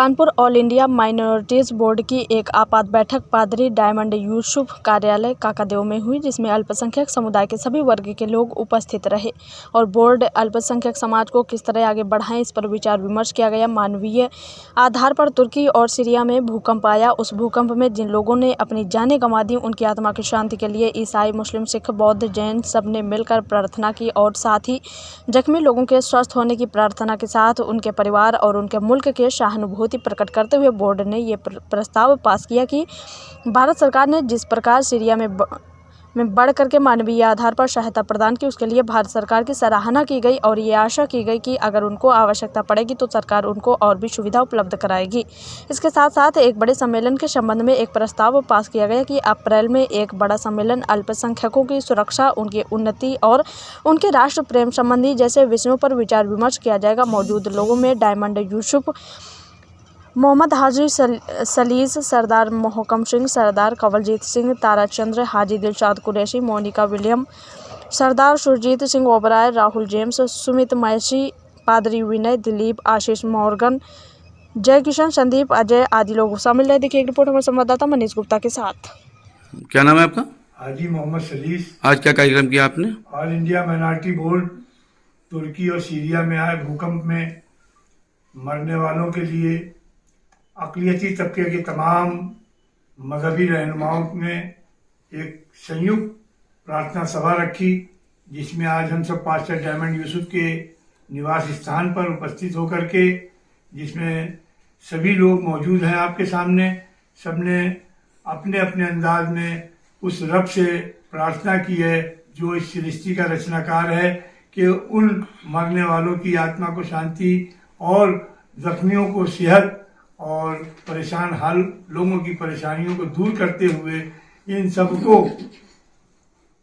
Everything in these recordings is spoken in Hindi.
Kanpur all India minorities board की एक आपात बैठक पादरी डायमंड यूसुफ कार्यालय काकादेव में हुई, जिसमें अल्पसंख्यक समुदाय के सभी वर्ग के लोग उपस्थित रहे और बोर्ड अल्पसंख्यक समाज को किस तरह आगे बढ़ाएं, इस पर विचार विमर्श किया गया। मानवीय आधार पर तुर्की और सीरिया में भूकंप आया, उस भूकंप में जिन लोगों ने अपनी जानें गंवा दी, उनकी आत्मा की शांति के लिए ईसाई, मुस्लिम, सिख, बौद्ध, जैन सब ने मिलकर प्रार्थना की और साथ ही जख्मी लोगों के स्वस्थ होने की प्रार्थना के साथ उनके परिवार और उनके मुल्क के सहानुभूति प्रकट करते हुए बोर्ड ने ये प्रस्ताव पास किया कि भारत सरकार ने जिस प्रकार सीरिया में बढ़ करके मानवीय आधार पर सहायता प्रदान की, उसके लिए भारत सरकार की सराहना की गई और ये आशा की गई कि अगर उनको आवश्यकता पड़ेगी तो सरकार उनको और भी सुविधा उपलब्ध कराएगी। इसके साथ साथ एक बड़े सम्मेलन के संबंध में एक प्रस्ताव पास किया गया कि अप्रैल में एक बड़ा सम्मेलन अल्पसंख्यकों की सुरक्षा, उनकी उन्नति और उनके राष्ट्र प्रेम संबंधी जैसे विषयों पर विचार विमर्श किया जाएगा। मौजूद लोगों में डायमंड यूसुफ, मोहम्मद हाजी सलीस, सरदार मोहकम सिंह, सरदार कंवलजीत सिंह, ताराचंद्र, हाजी दिलशाद कुरैशी, मोनिका विलियम, सरदार सुरजीत सिंह ओबराय, राहुल जेम्स, सुमित मैसी, पादरी विनय, दिलीप, आशीष मोर्गन, जय किशन, संदीप, अजय आदि लोग शामिल रहे। देखिए एक रिपोर्ट हमारे संवाददाता मनीष गुप्ता के साथ। क्या नाम है आपका? हाजी मोहम्मद सलीस। आज क्या कार्यक्रम किया आपने? ऑल इंडिया माइनॉरिटी बोर्ड तुर्की और सीरिया में आए भूकंप में मरने वालों के लिए अक़लियती तबके के तमाम मजहबी रहनुमाओं ने एक संयुक्त प्रार्थना सभा रखी, जिसमें आज हम सब पास्टर डायमंड यूसुफ के निवास स्थान पर उपस्थित होकर के, जिसमें सभी लोग मौजूद हैं आपके सामने, सबने अपने अपने अंदाज में उस रब से प्रार्थना की है जो इस सृष्टि का रचनाकार है कि उन मरने वालों की आत्मा को शांति और जख्मियों को सेहत और परेशान हाल लोगों की परेशानियों को दूर करते हुए इन सबको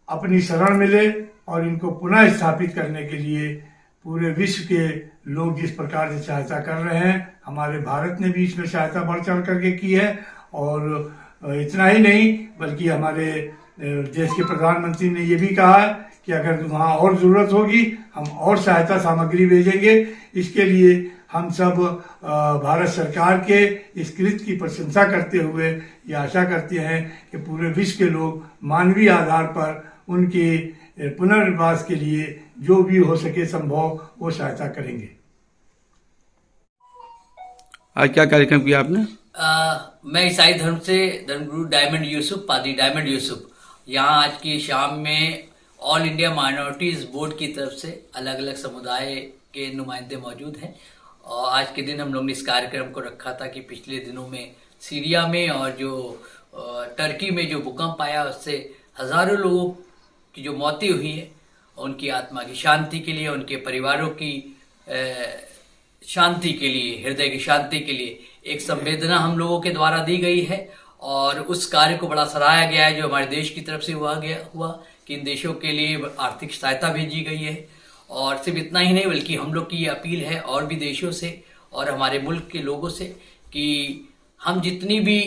अपनी शरण मिले और इनको पुनः स्थापित करने के लिए पूरे विश्व के लोग जिस प्रकार से सहायता कर रहे हैं, हमारे भारत ने भी इसमें सहायता बढ़ चढ़ करके की है। और इतना ही नहीं बल्कि हमारे देश के प्रधानमंत्री ने ये भी कहा कि अगर वहाँ और ज़रूरत होगी हम और सहायता सामग्री भेजेंगे। इसके लिए हम सब भारत सरकार के इस कृत्य की प्रशंसा करते हुए ये आशा करते हैं कि पूरे विश्व के लोग मानवीय आधार पर उनके पुनर्वास के लिए जो भी हो सके संभव वो सहायता करेंगे। आज क्या कार्यक्रम किया आपने? मैं ईसाई धर्म से धर्मगुरु डायमंड यूसुफ, पादरी डायमंड यूसुफ, यहाँ आज की शाम में ऑल इंडिया माइनॉरिटीज बोर्ड की तरफ से अलग अलग समुदाय के नुमाइंदे मौजूद हैं। और आज के दिन हम लोग ने इस कार्यक्रम को रखा था कि पिछले दिनों में सीरिया में और जो टर्की में जो भूकंप आया उससे हजारों लोगों की जो मौतें हुई है, उनकी आत्मा की शांति के लिए, उनके परिवारों की शांति के लिए, हृदय की शांति के लिए एक संवेदना हम लोगों के द्वारा दी गई है और उस कार्य को बड़ा सराहा गया है जो हमारे देश की तरफ से हुआ कि इन देशों के लिए आर्थिक सहायता भेजी गई है। और सिर्फ इतना ही नहीं बल्कि हम लोग की ये अपील है और भी देशों से और हमारे मुल्क के लोगों से कि हम जितनी भी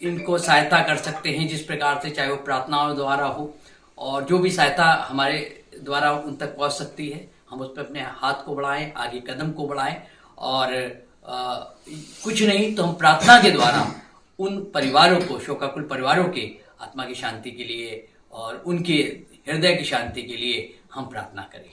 इनको सहायता कर सकते हैं, जिस प्रकार से, चाहे वो प्रार्थनाओं द्वारा हो और जो भी सहायता हमारे द्वारा उन तक पहुंच सकती है, हम उस पर अपने हाथ को बढ़ाएं, आगे कदम को बढ़ाएं और कुछ नहीं तो हम प्रार्थना के द्वारा उन परिवारों को, शोकाकुल परिवारों के आत्मा की शांति के लिए और उनके हृदय की शांति के लिए हम प्रार्थना करें।